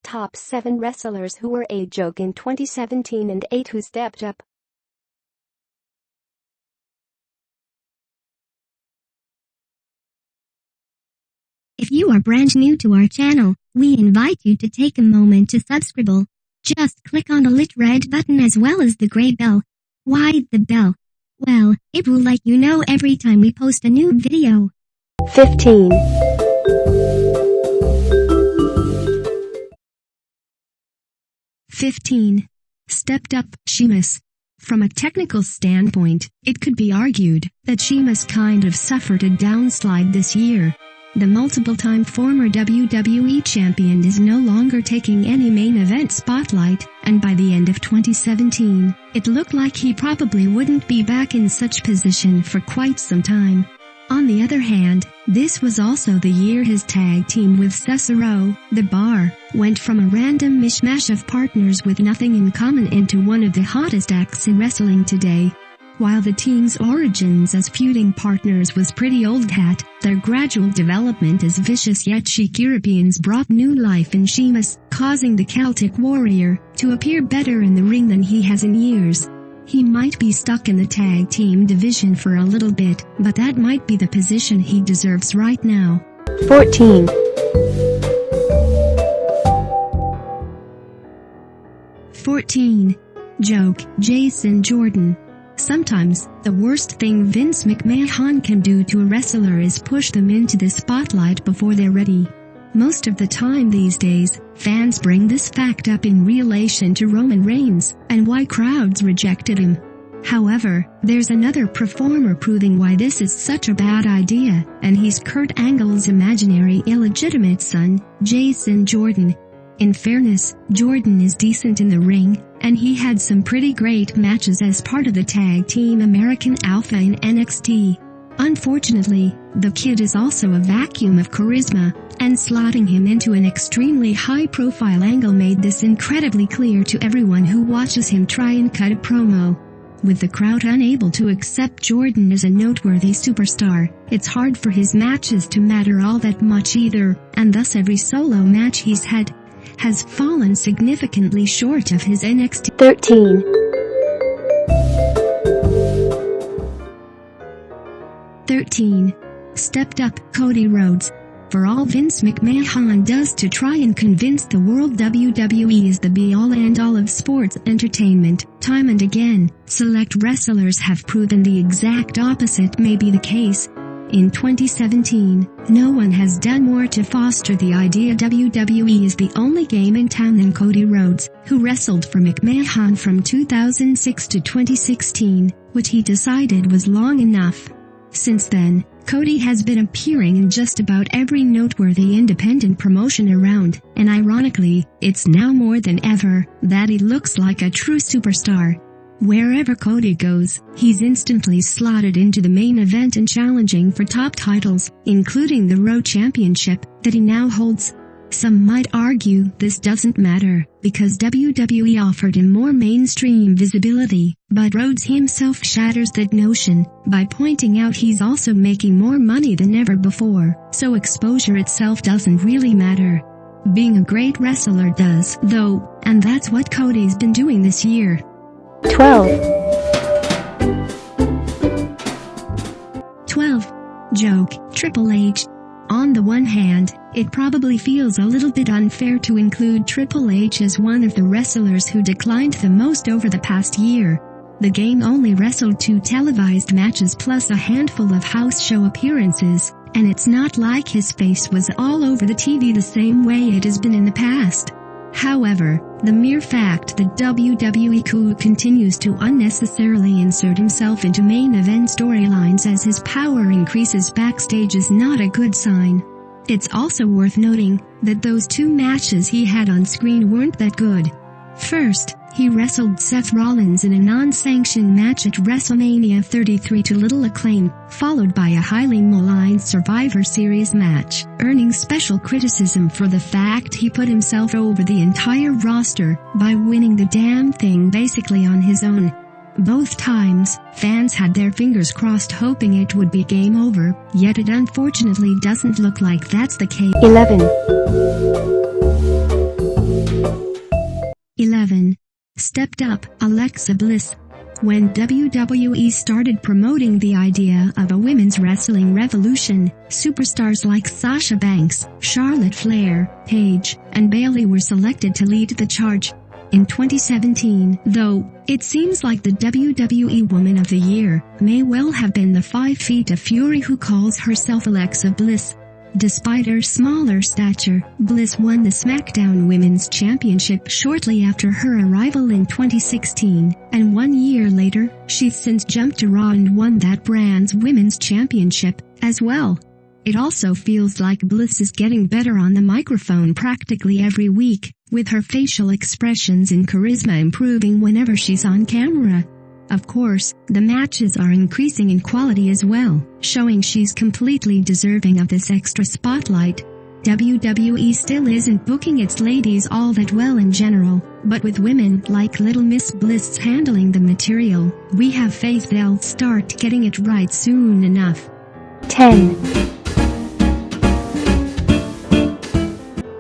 Top 7 wrestlers who were a joke in 2017 and 8 who stepped up. If you are brand new to our channel, we invite you to take a moment to subscribe. Just click on the lit red button as well as the gray bell. Why the bell? Well, it will let you know every time we post a new video. 15. Stepped up, Sheamus. From a technical standpoint, it could be argued that Sheamus kind of suffered a downslide this year. The multiple-time former WWE champion is no longer taking any main event spotlight, and by the end of 2017, it looked like he probably wouldn't be back in such position for quite some time. On the other hand, this was also the year his tag team with Cesaro, The Bar, went from a random mishmash of partners with nothing in common into one of the hottest acts in wrestling today. While the team's origins as feuding partners was pretty old hat, their gradual development as vicious yet chic Europeans brought new life in Sheamus, causing the Celtic Warrior to appear better in the ring than he has in years. He might be stuck in the tag team division for a little bit, but that might be the position he deserves right now. 14. Joke, Jason Jordan. Sometimes, the worst thing Vince McMahon can do to a wrestler is push them into the spotlight before they're ready. Most of the time these days, fans bring this fact up in relation to Roman Reigns, and why crowds rejected him. However, there's another performer proving why this is such a bad idea, and he's Kurt Angle's imaginary illegitimate son, Jason Jordan. In fairness, Jordan is decent in the ring, and he had some pretty great matches as part of the tag team American Alpha in NXT. Unfortunately, the kid is also a vacuum of charisma, and slotting him into an extremely high-profile angle made this incredibly clear to everyone who watches him try and cut a promo. With the crowd unable to accept Jordan as a noteworthy superstar, it's hard for his matches to matter all that much either, and thus every solo match he's had has fallen significantly short of his NXT. 13. Stepped up, Cody Rhodes. For all Vince McMahon does to try and convince the world WWE is the be-all and all of sports entertainment, time and again, select wrestlers have proven the exact opposite may be the case. In 2017, no one has done more to foster the idea WWE is the only game in town than Cody Rhodes, who wrestled for McMahon from 2006 to 2016, which he decided was long enough. Since then, Cody has been appearing in just about every noteworthy independent promotion around, and ironically, it's now more than ever that he looks like a true superstar. Wherever Cody goes, he's instantly slotted into the main event and challenging for top titles, including the Raw Championship that he now holds. Some might argue this doesn't matter, because WWE offered him more mainstream visibility, but Rhodes himself shatters that notion by pointing out he's also making more money than ever before, so exposure itself doesn't really matter. Being a great wrestler does, though, and that's what Cody's been doing this year. 12. Joke, Triple H. On the one hand, it probably feels a little bit unfair to include Triple H as one of the wrestlers who declined the most over the past year. The game only wrestled 2 televised matches plus a handful of house show appearances, and it's not like his face was all over the TV the same way it has been in the past. However, the mere fact that WWE continues to unnecessarily insert himself into main event storylines as his power increases backstage is not a good sign. It's also worth noting that those 2 matches he had on screen weren't that good. First, he wrestled Seth Rollins in a non-sanctioned match at WrestleMania 33 to little acclaim, followed by a highly maligned Survivor Series match, earning special criticism for the fact he put himself over the entire roster by winning the damn thing basically on his own. Both times, fans had their fingers crossed hoping it would be game over, yet it unfortunately doesn't look like that's the case. 11. Stepped up, Alexa Bliss. When WWE started promoting the idea of a women's wrestling revolution, superstars like Sasha Banks, Charlotte Flair, Paige, and Bayley were selected to lead the charge. In 2017, though, it seems like the WWE Woman of the Year may well have been the 5 feet of fury who calls herself Alexa Bliss. Despite her smaller stature, Bliss won the SmackDown Women's Championship shortly after her arrival in 2016, and 1 year later, she's since jumped to Raw and won that brand's Women's Championship, as well. It also feels like Bliss is getting better on the microphone practically every week, with her facial expressions and charisma improving whenever she's on camera. Of course, the matches are increasing in quality as well, showing she's completely deserving of this extra spotlight. WWE still isn't booking its ladies all that well in general, but with women like Little Miss Bliss handling the material, we have faith they'll start getting it right soon enough. 10.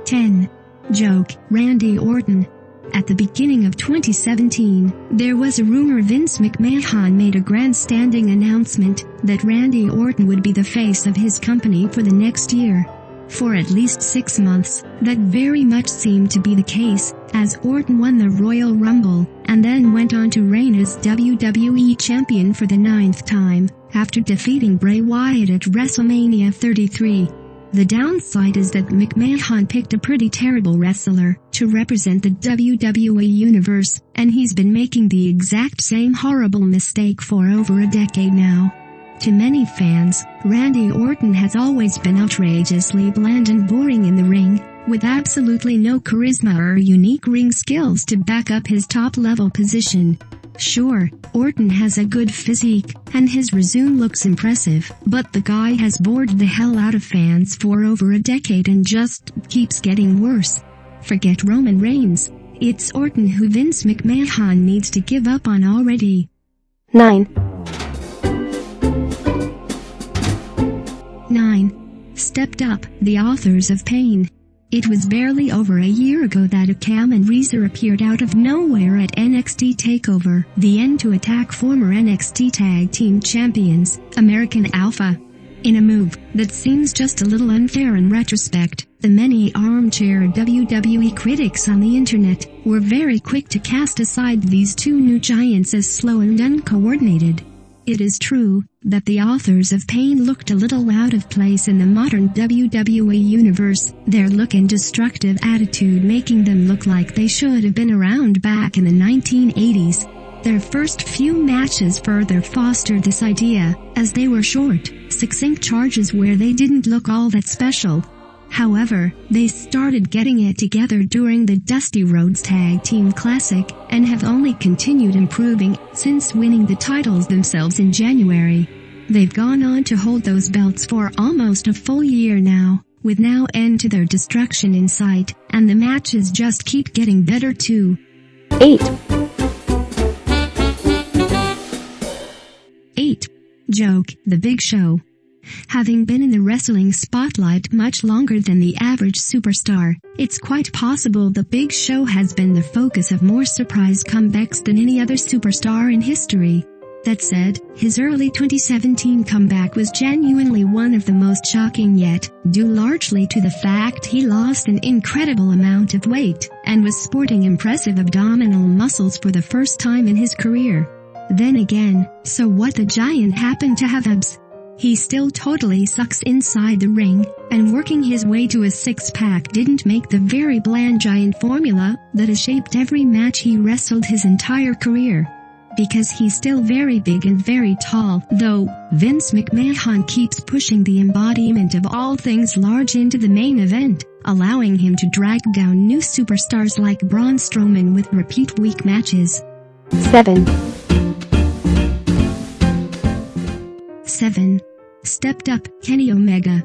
10. Joke, Randy Orton. At the beginning of 2017, there was a rumor Vince McMahon made a grandstanding announcement that Randy Orton would be the face of his company for the next year. For at least 6 months, that very much seemed to be the case, as Orton won the Royal Rumble, and then went on to reign as WWE Champion for the 9th time, after defeating Bray Wyatt at WrestleMania 33. The downside is that McMahon picked a pretty terrible wrestler to represent the WWE Universe, and he's been making the exact same horrible mistake for over a decade now. To many fans, Randy Orton has always been outrageously bland and boring in the ring, with absolutely no charisma or unique ring skills to back up his top-level position. Sure, Orton has a good physique, and his resume looks impressive, but the guy has bored the hell out of fans for over a decade and just keeps getting worse. Forget Roman Reigns. It's Orton who Vince McMahon needs to give up on already. 9. 9. Stepped up, the authors of Pain. It was barely over a year ago that Akam and Reza appeared out of nowhere at NXT TakeOver, the end to attack former NXT Tag Team Champions, American Alpha. In a move that seems just a little unfair in retrospect, the many armchair WWE critics on the internet were very quick to cast aside these two new giants as slow and uncoordinated. It is true that the authors of Pain looked a little out of place in the modern WWE universe, their look and destructive attitude making them look like they should have been around back in the 1980s. Their first few matches further fostered this idea, as they were short, succinct charges where they didn't look all that special. However, they started getting it together during the Dusty Rhodes Tag Team Classic, and have only continued improving since winning the titles themselves in January. They've gone on to hold those belts for almost a full year now, with no end to their destruction in sight, and the matches just keep getting better too. 8. 8. Joke, The Big Show. Having been in the wrestling spotlight much longer than the average superstar, it's quite possible the Big Show has been the focus of more surprise comebacks than any other superstar in history. That said, his early 2017 comeback was genuinely one of the most shocking yet, due largely to the fact he lost an incredible amount of weight, and was sporting impressive abdominal muscles for the first time in his career. Then again, so what, the giant happened to have abs? He still totally sucks inside the ring, and working his way to a six-pack didn't make the very bland giant formula that has shaped every match he wrestled his entire career. Because he's still very big and very tall, though, Vince McMahon keeps pushing the embodiment of all things large into the main event, allowing him to drag down new superstars like Braun Strowman with repeat weak matches. 7. 7. Stepped up, Kenny Omega.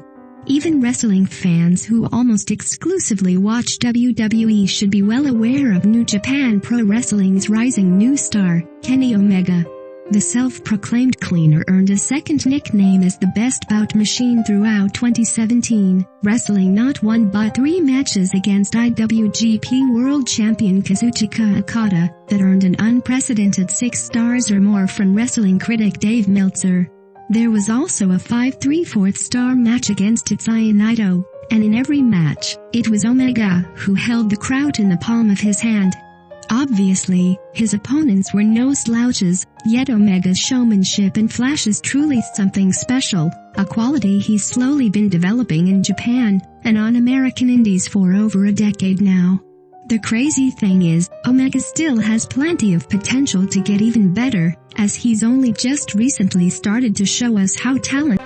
Even wrestling fans who almost exclusively watch WWE should be well aware of New Japan Pro Wrestling's rising new star, Kenny Omega. The self-proclaimed cleaner earned a second nickname as the Best Bout Machine throughout 2017, wrestling not 1 but 3 matches against IWGP World Champion Kazuchika Okada, that earned an unprecedented 6 stars or more from wrestling critic Dave Meltzer. There was also a 5 3/4 star match against Tetsuya Naito, and in every match, it was Omega who held the crowd in the palm of his hand. Obviously, his opponents were no slouches, yet Omega's showmanship and flash is truly something special, a quality he's slowly been developing in Japan, and on American indies for over a decade now. The crazy thing is, Omega still has plenty of potential to get even better, as he's only just recently started to show us how talented.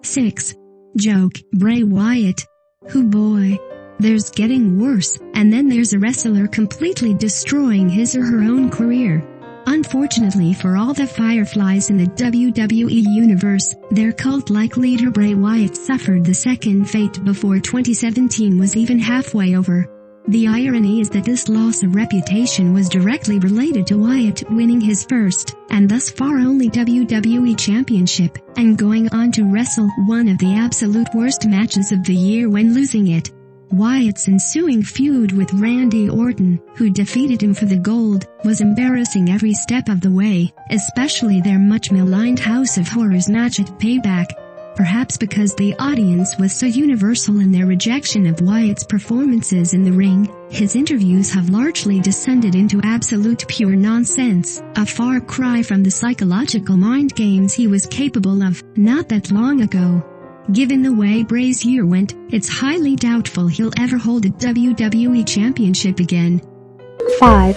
6. Joke, Bray Wyatt. Who boy. There's getting worse, and then there's a wrestler completely destroying his or her own career. Unfortunately for all the fireflies in the WWE universe, their cult-like leader Bray Wyatt suffered the second fate before 2017 was even halfway over. The irony is that this loss of reputation was directly related to Wyatt winning his first, and thus far only WWE Championship, and going on to wrestle one of the absolute worst matches of the year when losing it. Wyatt's ensuing feud with Randy Orton, who defeated him for the gold, was embarrassing every step of the way, especially their much-maligned House of Horrors match at Payback. Perhaps because the audience was so universal in their rejection of Wyatt's performances in the ring, his interviews have largely descended into absolute pure nonsense, a far cry from the psychological mind games he was capable of not that long ago. Given the way Bray's year went, it's highly doubtful he'll ever hold a WWE Championship again. 5.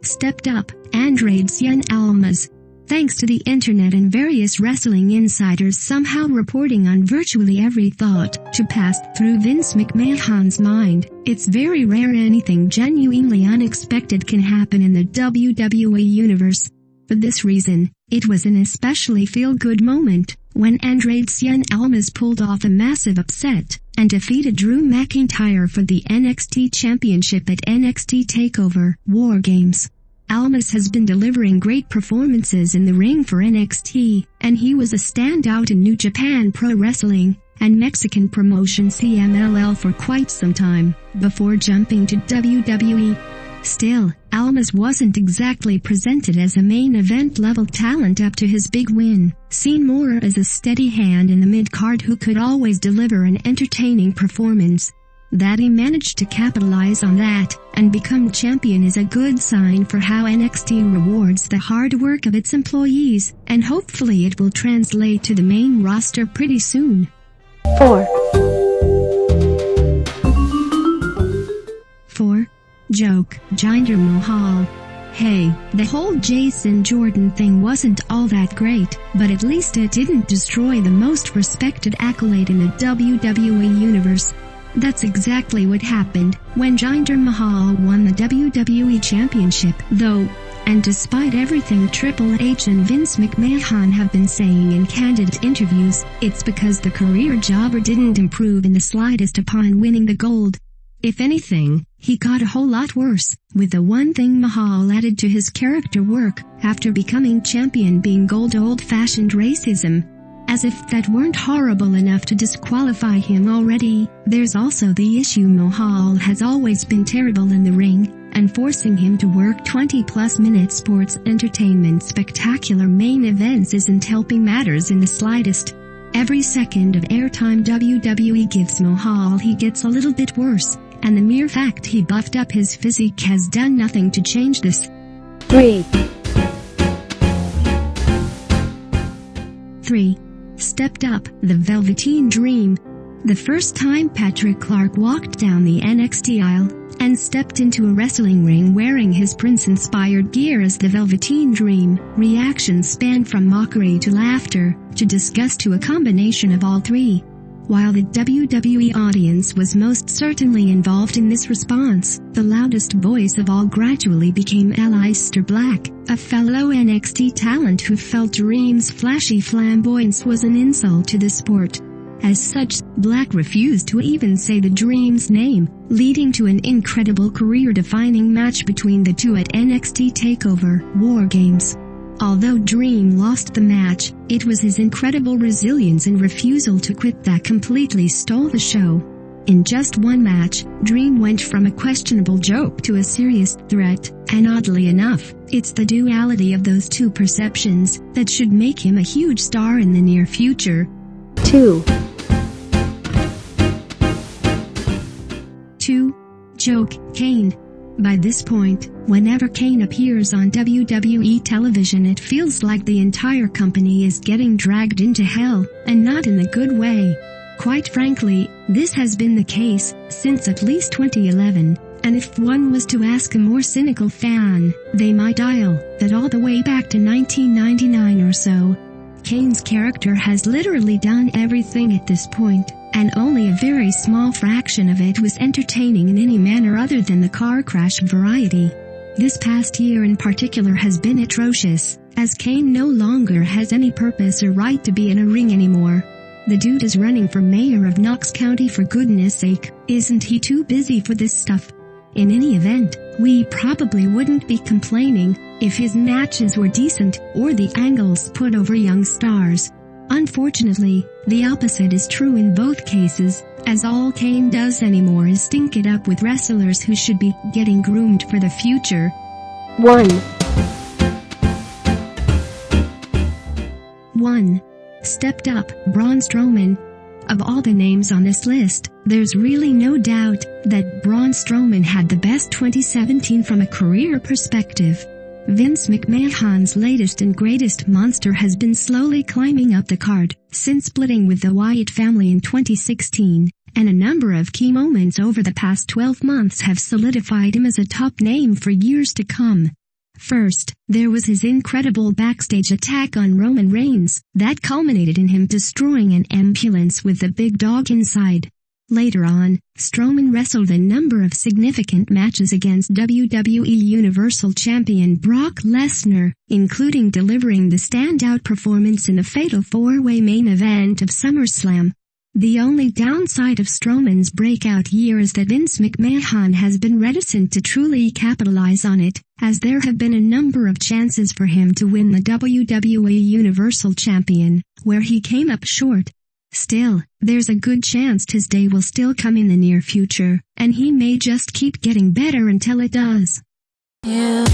Stepped up, Andrade Cien Almas. Thanks to the internet and various wrestling insiders somehow reporting on virtually every thought to pass through Vince McMahon's mind, it's very rare anything genuinely unexpected can happen in the WWE universe. For this reason, it was an especially feel-good moment when Andrade Cien Almas pulled off a massive upset and defeated Drew McIntyre for the NXT Championship at NXT TakeOver War Games. Almas has been delivering great performances in the ring for NXT, and he was a standout in New Japan Pro Wrestling and Mexican promotion CMLL for quite some time, before jumping to WWE. Still, Almas wasn't exactly presented as a main event level talent up to his big win, seen more as a steady hand in the mid-card who could always deliver an entertaining performance. That he managed to capitalize on that and become champion is a good sign for how NXT rewards the hard work of its employees, and hopefully it will translate to the main roster pretty soon. 4. Joke, Jinder Mahal. Hey, the whole Jason Jordan thing wasn't all that great, but at least it didn't destroy the most respected accolade in the WWE universe. That's exactly what happened when Jinder Mahal won the WWE Championship, though, and despite everything Triple H and Vince McMahon have been saying in candid interviews, it's because the career jobber didn't improve in the slightest upon winning the gold. If anything, he got a whole lot worse, with the one thing Mahal added to his character work after becoming champion being old-fashioned racism. As if that weren't horrible enough to disqualify him already, there's also the issue Mahal has always been terrible in the ring, and forcing him to work 20-plus minute sports entertainment spectacular main events isn't helping matters in the slightest. Every second of airtime WWE gives Mahal he gets a little bit worse, and the mere fact he buffed up his physique has done nothing to change this. 3. Stepped up, the Velveteen Dream. The first time Patrick Clark walked down the NXT aisle and stepped into a wrestling ring wearing his Prince-inspired gear as the Velveteen Dream, reactions spanned from mockery to laughter, to disgust to a combination of all three. While the WWE audience was most certainly involved in this response, the loudest voice of all gradually became Aleister Black, a fellow NXT talent who felt Dream's flashy flamboyance was an insult to the sport. As such, Black refused to even say the Dream's name, leading to an incredible career-defining match between the two at NXT TakeOver War Games. Although Dream lost the match, it was his incredible resilience and refusal to quit that completely stole the show. In just one match, Dream went from a questionable joke to a serious threat, and oddly enough, it's the duality of those two perceptions that should make him a huge star in the near future. 2. 2. Joke, Kane. By this point, whenever Kane appears on WWE television, it feels like the entire company is getting dragged into hell, and not in the good way. Quite frankly, this has been the case since at least 2011, and if one was to ask a more cynical fan, they might dial that all the way back to 1999 or so. Kane's character has literally done everything at this point, and only a very small fraction of it was entertaining in any manner other than the car crash variety. This past year in particular has been atrocious, as Kane no longer has any purpose or right to be in a ring anymore. The dude is running for mayor of Knox County, for goodness sake. Isn't he too busy for this stuff? In any event, we probably wouldn't be complaining if his matches were decent or the angles put over young stars. Unfortunately, the opposite is true in both cases, as all Kane does anymore is stink it up with wrestlers who should be getting groomed for the future. 1. 1. Stepped up, Braun Strowman. Of all the names on this list, there's really no doubt that Braun Strowman had the best 2017 from a career perspective. Vince McMahon's latest and greatest monster has been slowly climbing up the card since splitting with the Wyatt family in 2016, and a number of key moments over the past 12 months have solidified him as a top name for years to come. First, there was his incredible backstage attack on Roman Reigns that culminated in him destroying an ambulance with the big dog inside. Later on, Strowman wrestled a number of significant matches against WWE Universal Champion Brock Lesnar, including delivering the standout performance in the Fatal 4-Way main event of SummerSlam. The only downside of Strowman's breakout year is that Vince McMahon has been reticent to truly capitalize on it, as there have been a number of chances for him to win the WWE Universal Champion, where he came up short. Still, there's a good chance his day will still come in the near future, and he may just keep getting better until it does. Yeah.